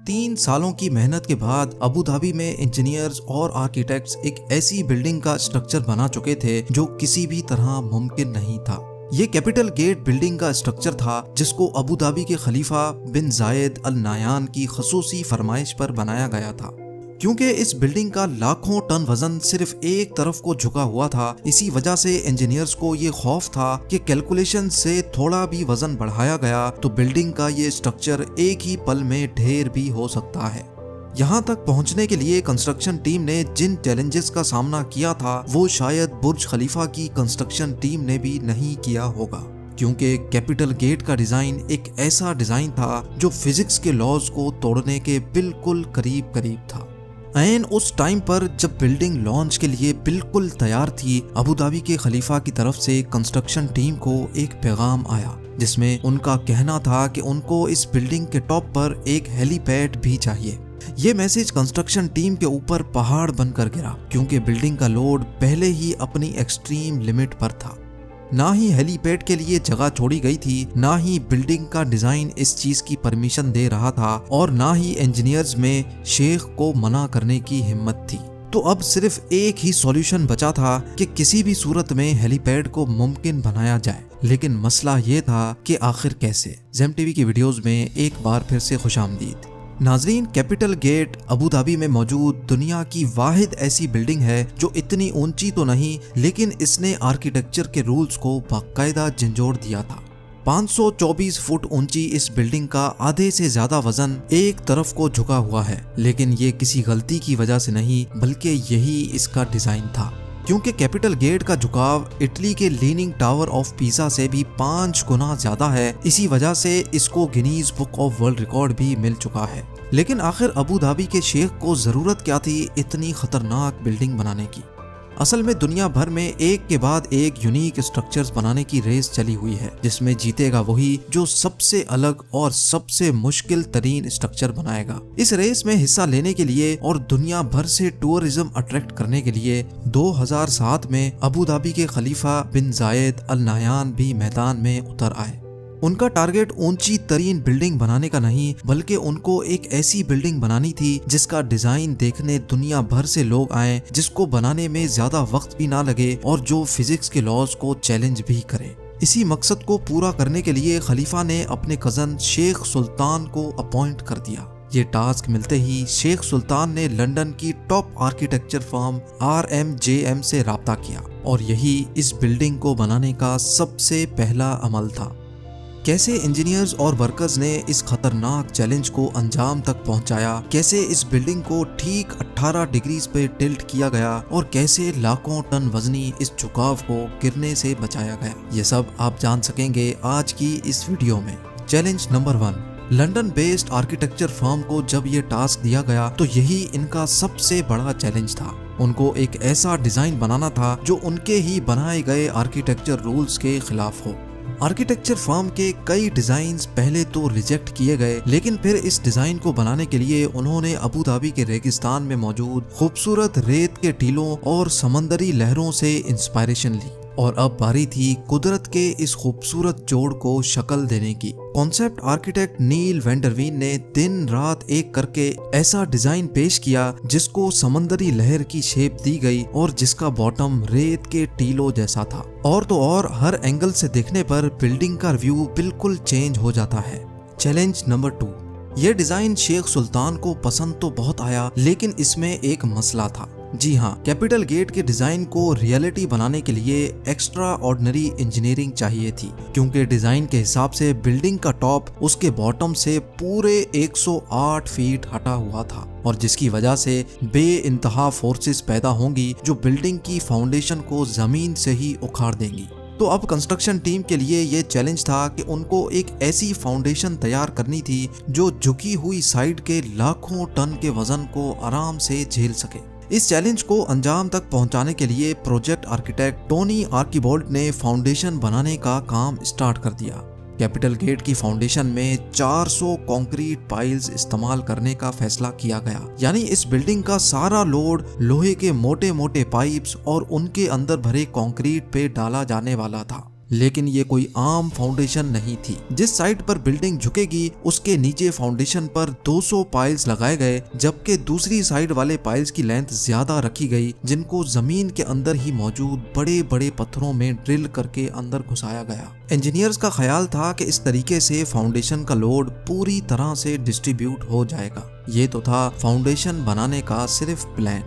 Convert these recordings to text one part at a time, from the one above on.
3 सालों की मेहनत के बाद अबू धाबी में इंजीनियर्स और आर्किटेक्ट्स एक ऐसी बिल्डिंग का स्ट्रक्चर बना चुके थे जो किसी भी तरह मुमकिन नहीं था। ये कैपिटल गेट बिल्डिंग का स्ट्रक्चर था जिसको अबू धाबी के खलीफा बिन जायद अल नायान की खसूसी फरमाइश पर बनाया गया था। क्योंकि इस बिल्डिंग का लाखों टन वजन सिर्फ एक तरफ को झुका हुआ था, इसी वजह से इंजीनियर्स को ये खौफ था कि कैलकुलेशन से थोड़ा भी वजन बढ़ाया गया तो बिल्डिंग का ये स्ट्रक्चर एक ही पल में ढेर भी हो सकता है। यहाँ तक पहुँचने के लिए कंस्ट्रक्शन टीम ने जिन चैलेंजेस का सामना किया था वो शायद बुर्ज खलीफा की कंस्ट्रक्शन टीम ने भी नहीं किया होगा, क्योंकि कैपिटल गेट का डिजाइन एक ऐसा डिजाइन था जो फिजिक्स के लॉज को तोड़ने के बिल्कुल करीब करीब था। ऐन उस टाइम पर जब बिल्डिंग लॉन्च के लिए बिल्कुल तैयार थी, अबू धाबी के खलीफा की तरफ से कंस्ट्रक्शन टीम को एक पैगाम आया जिसमें उनका कहना था कि उनको इस बिल्डिंग के टॉप पर एक हेलीपैड भी चाहिए। ये मैसेज कंस्ट्रक्शन टीम के ऊपर पहाड़ बनकर गिरा, क्योंकि बिल्डिंग का लोड पहले ही अपनी एक्सट्रीम लिमिट पर था। ना ही हेलीपैड के लिए जगह छोड़ी गई थी, ना ही बिल्डिंग का डिजाइन इस चीज की परमिशन दे रहा था और ना ही इंजीनियर्स में शेख को मना करने की हिम्मत थी। तो अब सिर्फ एक ही सॉल्यूशन बचा था कि किसी भी सूरत में हेलीपैड को मुमकिन बनाया जाए। लेकिन मसला ये था कि आखिर कैसे। ज़ेम टीवी की वीडियोस में एक बार फिर से खुशामदीद। नाजरीन, कैपिटल गेट अबू धाबी में मौजूद दुनिया की वाहिद ऐसी बिल्डिंग है जो इतनी ऊंची तो नहीं, लेकिन इसने आर्किटेक्चर के रूल्स को बाकायदा झंझोड़ दिया था। 524 फुट ऊंची इस बिल्डिंग का आधे से ज्यादा वजन एक तरफ को झुका हुआ है, लेकिन ये किसी गलती की वजह से नहीं बल्कि यही इसका डिजाइन था। क्योंकि कैपिटल गेट का झुकाव इटली के लीनिंग टावर ऑफ पीसा से भी 5 गुना ज्यादा है, इसी वजह से इसको Guinness book of world record भी मिल चुका है। लेकिन आखिर अबू धाबी के शेख को जरूरत क्या थी इतनी खतरनाक बिल्डिंग बनाने की। असल में दुनिया भर में एक के बाद एक यूनिक स्ट्रक्चर्स बनाने की रेस चली हुई है, जिसमें जीतेगा वही जो सबसे अलग और सबसे मुश्किल तरीन स्ट्रक्चर बनाएगा। इस रेस में हिस्सा लेने के लिए और दुनिया भर से टूरिज्म अट्रैक्ट करने के लिए 2007 में अबू धाबी के खलीफा बिन जायद अल नायान भी मैदान में उतर आए। उनका टारगेट ऊंची तरीन बिल्डिंग बनाने का नहीं, बल्कि उनको एक ऐसी बिल्डिंग बनानी थी जिसका डिजाइन देखने दुनिया भर से लोग आए, जिसको बनाने में ज्यादा वक्त भी ना लगे और जो फिजिक्स के लॉज को चैलेंज भी करे। इसी मकसद को पूरा करने के लिए खलीफा ने अपने कजन शेख सुल्तान को अपॉइंट कर दिया। ये टास्क मिलते ही शेख सुल्तान ने लंदन की टॉप आर्किटेक्चर फर्म RMJM से राब्ता किया और यही इस बिल्डिंग को बनाने का सबसे पहला अमल था। कैसे इंजीनियर्स और वर्कर्स ने इस खतरनाक चैलेंज को अंजाम तक पहुंचाया, कैसे इस बिल्डिंग को ठीक 18 डिग्रीज पे टिल्ट किया गया और कैसे लाखों टन वजनी इस झुकाव को गिरने से बचाया गया, ये सब आप जान सकेंगे आज की इस वीडियो में। Challenge number 1। London based architecture firm को जब ये टास्क दिया गया तो यही इनका सबसे बड़ा चैलेंज था। उनको एक ऐसा डिजाइन बनाना था जो उनके ही बनाए गए आर्किटेक्चर रूल्स के खिलाफ हो। आर्किटेक्चर फर्म के कई डिजाइन्स पहले तो रिजेक्ट किए गए, लेकिन फिर इस डिजाइन को बनाने के लिए उन्होंने अबू धाबी के रेगिस्तान में मौजूद खूबसूरत रेत के टीलों और समंदरी लहरों से इंस्पायरेशन ली और अब बारी थी कुदरत के इस खूबसूरत जोड़ को शक्ल देने की। कॉन्सेप्ट आर्किटेक्ट नील वेंडरवीन ने दिन रात एक करके ऐसा डिजाइन पेश किया जिसको समंदरी लहर की शेप दी गई और जिसका बॉटम रेत के टीलों जैसा था। और तो और हर एंगल से देखने पर बिल्डिंग का व्यू बिल्कुल चेंज हो जाता है। Challenge number 2। यह डिजाइन शेख सुल्तान को पसंद तो बहुत आया, लेकिन इसमें एक मसला था। जी हाँ, कैपिटल गेट के डिजाइन को रियलिटी बनाने के लिए एक्स्ट्रा ऑर्डिनरी इंजीनियरिंग चाहिए थी, क्योंकि डिजाइन के हिसाब से बिल्डिंग का टॉप उसके बॉटम से पूरे 108 फीट हटा हुआ था और जिसकी वजह से बेइंतहा फोर्सेस पैदा होंगी जो बिल्डिंग की फाउंडेशन को जमीन से ही उखाड़ देंगी। तो अब कंस्ट्रक्शन टीम के लिए ये चैलेंज था कि उनको एक ऐसी फाउंडेशन तैयार करनी थी जो झुकी हुई साइड के लाखों टन के वजन को आराम से झेल सके। इस चैलेंज को अंजाम तक पहुंचाने के लिए प्रोजेक्ट आर्किटेक्ट टोनी आर्किबोल्ड ने फाउंडेशन बनाने का काम स्टार्ट कर दिया। कैपिटल गेट की फाउंडेशन में 400 कंक्रीट पाइल्स इस्तेमाल करने का फैसला किया गया, यानी इस बिल्डिंग का सारा लोड लोहे के मोटे मोटे पाइप्स और उनके अंदर भरे कंक्रीट पे डाला जाने वाला था। लेकिन ये कोई आम फाउंडेशन नहीं थी। जिस साइड पर बिल्डिंग झुकेगी उसके नीचे फाउंडेशन पर 200 पाइल्स लगाए गए, जबकि दूसरी साइड वाले पाइल्स की लेंथ ज्यादा रखी गई, जिनको जमीन के अंदर ही मौजूद बड़े बड़े पत्थरों में ड्रिल करके अंदर घुसाया गया। इंजीनियर्स का ख्याल था कि इस तरीके से फाउंडेशन का लोड पूरी तरह से डिस्ट्रीब्यूट हो जाएगा। ये तो था फाउंडेशन बनाने का सिर्फ plan.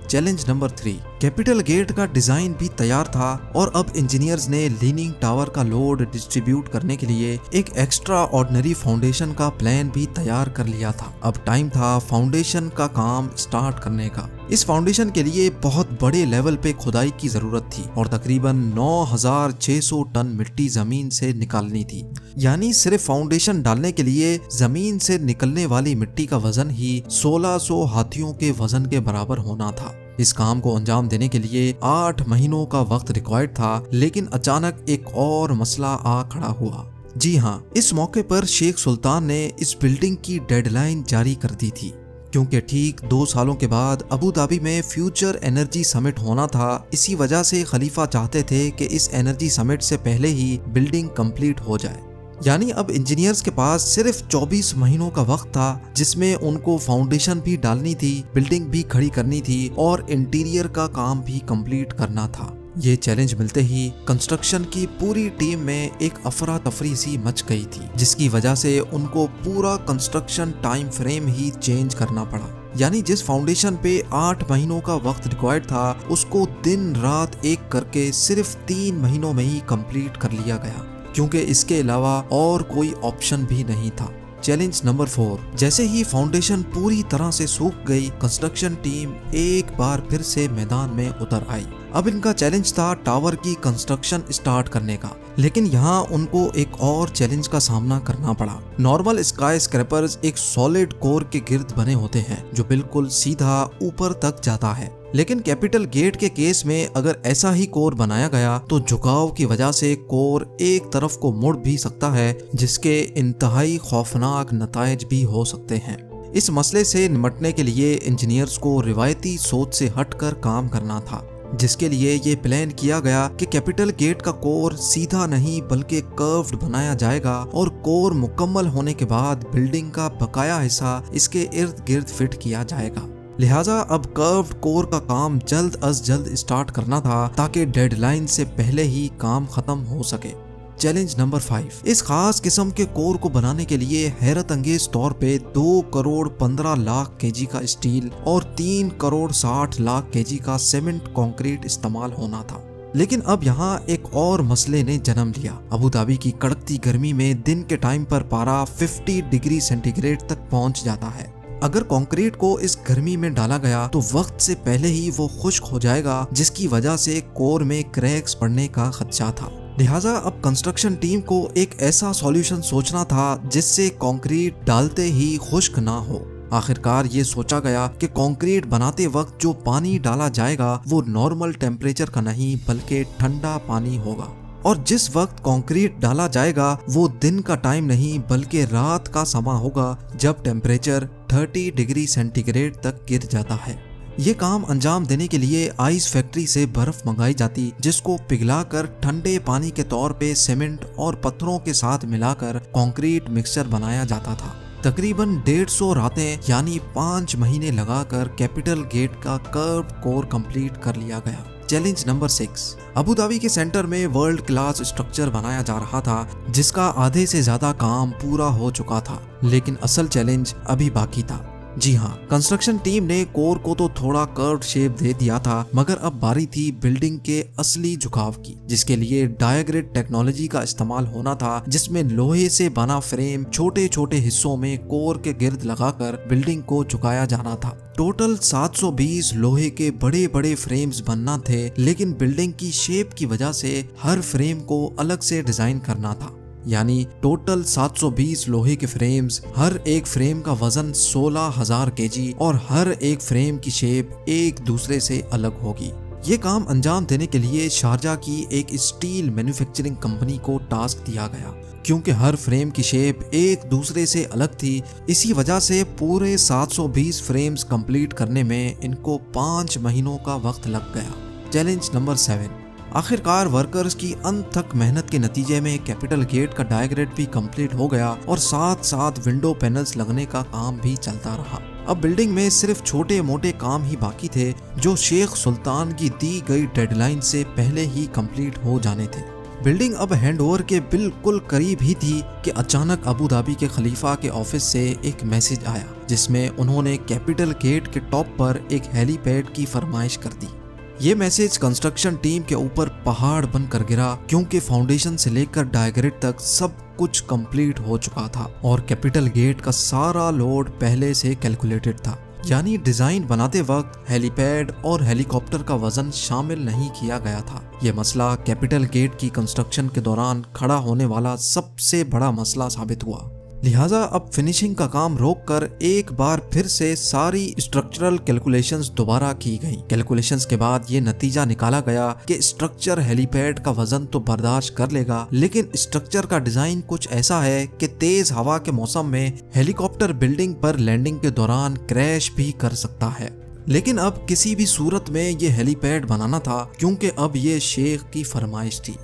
Challenge number 3, capital gate का डिजाइन भी तैयार था और अब इंजीनियर्स ने लीनिंग टावर का लोड डिस्ट्रीब्यूट करने के लिए एक एक्स्ट्रा ऑर्डिनरी फाउंडेशन का प्लान भी तैयार कर लिया था। अब टाइम था फाउंडेशन का काम स्टार्ट करने का। इस फाउंडेशन के लिए बहुत बड़े लेवल पे खुदाई की जरूरत थी और तकरीबन 9600 टन मिट्टी जमीन से निकालनी थी। यानी सिर्फ फाउंडेशन डालने के लिए जमीन से निकलने वाली मिट्टी का वजन ही 1600 हाथियों के वजन के बराबर होना था। इस काम को अंजाम देने के लिए 8 महीनों का वक्त रिक्वायर्ड था, लेकिन अचानक एक और मसला आ खड़ा हुआ। जी हाँ, इस मौके पर शेख सुल्तान ने इस बिल्डिंग की डेडलाइन जारी कर दी थी, क्योंकि ठीक 2 सालों के बाद अबू धाबी में फ्यूचर एनर्जी समिट होना था। इसी वजह से खलीफा चाहते थे कि इस एनर्जी समिट से पहले ही बिल्डिंग कंप्लीट हो जाए। यानी अब इंजीनियर्स के पास सिर्फ 24 महीनों का वक्त था, जिसमें उनको फाउंडेशन भी डालनी थी, बिल्डिंग भी खड़ी करनी थी और इंटीरियर का काम भी कंप्लीट करना था। ये चैलेंज मिलते ही कंस्ट्रक्शन की पूरी टीम में एक अफरा तफरी सी मच गई थी, जिसकी वजह से उनको पूरा कंस्ट्रक्शन टाइम फ्रेम ही चेंज करना पड़ा। यानी जिस फाउंडेशन पे 8 महीनों का वक्त रिक्वायर्ड था, उसको दिन रात एक करके सिर्फ 3 महीनों में ही कंप्लीट कर लिया गया, क्योंकि इसके अलावा और कोई ऑप्शन भी नहीं था। चैलेंज नंबर 4, जैसे ही फाउंडेशन पूरी तरह से सूख गई, कंस्ट्रक्शन टीम एक बार फिर से मैदान में उतर आई। अब इनका चैलेंज था टावर की कंस्ट्रक्शन स्टार्ट करने का, लेकिन यहाँ उनको एक और चैलेंज का सामना करना पड़ा। नॉर्मल स्काई स्क्रैपर्स एक सॉलिड कोर के गिर्द बने होते हैं जो बिल्कुल सीधा ऊपर तक जाता है, लेकिन कैपिटल गेट के केस में अगर ऐसा ही कोर बनाया गया तो झुकाव की वजह से कोर एक तरफ को मुड़ भी सकता है, जिसके इंतहाई खौफनाक नतायज भी हो सकते हैं। इस मसले से निपटने के लिए इंजीनियर्स को रिवायती सोच से हटकर काम करना था, जिसके लिए ये प्लान किया गया कि कैपिटल गेट का कोर सीधा नहीं बल्कि कर्व्ड बनाया जाएगा और कोर मुकम्मल होने के बाद बिल्डिंग का बकाया हिस्सा इसके इर्द गिर्द फिट किया जाएगा। लिहाजा अब कर्व्ड कोर का काम जल्द अज जल्द स्टार्ट करना था, ताकि डेडलाइन से पहले ही काम खत्म हो सके। चैलेंज नंबर 5, इस खास किस्म के कोर को बनाने के लिए हैरत अंगेज तौर पे 2 करोड़ 15 लाख केजी का स्टील और 3 करोड़ 60 लाख केजी का सीमेंट कंक्रीट इस्तेमाल होना था। लेकिन अब यहाँ एक और मसले ने जन्म लिया। अबू धाबी की कड़कती गर्मी में दिन के टाइम पर पारा 50 डिग्री सेंटीग्रेड तक पहुँच जाता है। अगर कंक्रीट को इस गर्मी में डाला गया तो वक्त से पहले ही वो खुश्क हो जाएगा, जिसकी वजह से कोर में क्रैक्स पड़ने का खदशा था। लिहाजा अब कंस्ट्रक्शन टीम को एक ऐसा सॉल्यूशन सोचना था जिससे कंक्रीट डालते ही खुश्क ना हो। आखिरकार ये सोचा गया कि कंक्रीट बनाते वक्त जो पानी डाला जाएगा वो नॉर्मल टेम्परेचर का नहीं बल्कि ठंडा पानी होगा, और जिस वक्त कंक्रीट डाला जाएगा वो दिन का टाइम नहीं बल्कि रात का समय होगा, जब टेम्परेचर 30 डिग्री सेंटीग्रेड तक गिर जाता है। ये काम अंजाम देने के लिए आइस फैक्ट्री से बर्फ मंगाई जाती, जिसको पिघलाकर ठंडे पानी के तौर पे सीमेंट और पत्थरों के साथ मिलाकर कंक्रीट मिक्सचर बनाया जाता था। तकरीबन 150 रातें यानी 5 महीने लगाकर कैपिटल गेट का कर्व कोर कंप्लीट कर लिया गया। चैलेंज नंबर 6, अबू धाबी के सेंटर में वर्ल्ड क्लास स्ट्रक्चर बनाया जा रहा था, जिसका आधे से ज्यादा काम पूरा हो चुका था, लेकिन असल चैलेंज अभी बाकी था। जी हाँ, कंस्ट्रक्शन टीम ने कोर को तो थोड़ा कर्व्ड शेप दे दिया था, मगर अब बारी थी बिल्डिंग के असली झुकाव की, जिसके लिए डायग्रेड टेक्नोलॉजी का इस्तेमाल होना था, जिसमें लोहे से बना फ्रेम छोटे छोटे हिस्सों में कोर के गिर्द लगाकर बिल्डिंग को झुकाया जाना था। टोटल 720 लोहे के बड़े बड़े फ्रेम्स बनना थे, लेकिन बिल्डिंग की शेप की वजह से हर फ्रेम को अलग से डिजाइन करना था। यानी टोटल 720 लोहे के फ्रेम्स, हर एक फ्रेम का वजन 16,000 केजी और हर एक फ्रेम की शेप एक दूसरे से अलग होगी। ये काम अंजाम देने के लिए शारजा की एक स्टील मैन्युफैक्चरिंग कंपनी को टास्क दिया गया, क्योंकि हर फ्रेम की शेप एक दूसरे से अलग थी। इसी वजह से पूरे 720 फ्रेम्स कंप्लीट करने में इनको 5 महीनों का वक्त लग गया। चैलेंज नंबर 7, आखिरकार वर्कर्स की अनथक मेहनत के नतीजे में कैपिटल गेट का डायग्रेड भी कंप्लीट हो गया और साथ साथ विंडो पैनल्स लगने का काम भी चलता रहा। अब बिल्डिंग में सिर्फ छोटे मोटे काम ही बाकी थे जो शेख सुल्तान की दी गई डेडलाइन से पहले ही कंप्लीट हो जाने थे। बिल्डिंग अब हैंडओवर के बिल्कुल करीब ही थी कि अचानक अबू धाबी के खलीफा के ऑफिस से एक मैसेज आया जिसमें उन्होंने कैपिटल गेट के टॉप पर एक हेलीपैड की फरमाइश कर दी। ये मैसेज कंस्ट्रक्शन टीम के ऊपर पहाड़ बनकर गिरा क्योंकि फाउंडेशन से लेकर डायग्रेड तक सब कुछ कंप्लीट हो चुका था और कैपिटल गेट का सारा लोड पहले से कैलकुलेटेड था। यानी डिजाइन बनाते वक्त हेलीपैड और हेलीकॉप्टर का वजन शामिल नहीं किया गया था। यह मसला कैपिटल गेट की कंस्ट्रक्शन के दौरान खड़ा होने वाला सबसे बड़ा मसला साबित हुआ। लिहाजा अब फिनिशिंग का काम रोककर एक बार फिर से सारी स्ट्रक्चरल कैलकुलेशंस दोबारा की गई। कैलकुलेशंस के बाद ये नतीजा निकाला गया कि स्ट्रक्चर हेलीपैड का वजन तो बर्दाश्त कर लेगा, लेकिन स्ट्रक्चर का डिजाइन कुछ ऐसा है कि तेज हवा के मौसम में हेलीकॉप्टर बिल्डिंग पर लैंडिंग के दौरान क्रैश भी कर सकता है। लेकिन अब किसी भी सूरत में ये हेलीपैड बनाना था क्योंकि अब ये शेख की फरमाइश थी।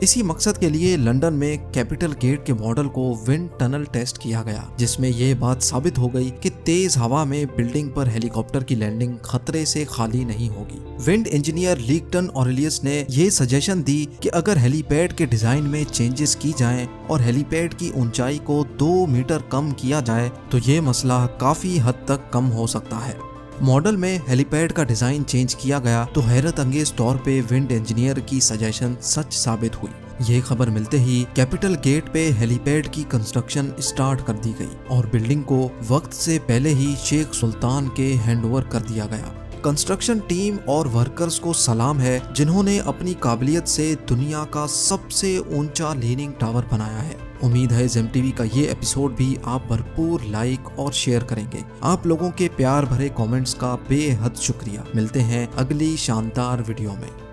इसी मकसद के लिए लंदन में कैपिटल गेट के मॉडल को विंड टनल टेस्ट किया गया जिसमें यह बात साबित हो गई कि तेज हवा में बिल्डिंग पर हेलीकॉप्टर की लैंडिंग खतरे से खाली नहीं होगी। विंड इंजीनियर लीगटन ऑरेलियस ने यह सजेशन दी कि अगर हेलीपैड के डिजाइन में चेंजेस की जाएं और हेलीपैड की ऊंचाई को 2 मीटर कम किया जाए तो ये मसला काफी हद तक कम हो सकता है। मॉडल में हेलीपैड का डिजाइन चेंज किया गया तो हैरत अंगेज तौर पे विंड इंजीनियर की सजेशन सच साबित हुई। ये खबर मिलते ही कैपिटल गेट पे हेलीपैड की कंस्ट्रक्शन स्टार्ट कर दी गई और बिल्डिंग को वक्त से पहले ही शेख सुल्तान के हैंडओवर कर दिया गया। कंस्ट्रक्शन टीम और वर्कर्स को सलाम है जिन्होंने अपनी काबिलियत से दुनिया का सबसे ऊंचा लीनिंग टावर बनाया है। उम्मीद है ZEM का ये एपिसोड भी आप भरपूर लाइक और शेयर करेंगे। आप लोगों के प्यार भरे कमेंट्स का बेहद शुक्रिया। मिलते हैं अगली शानदार वीडियो में।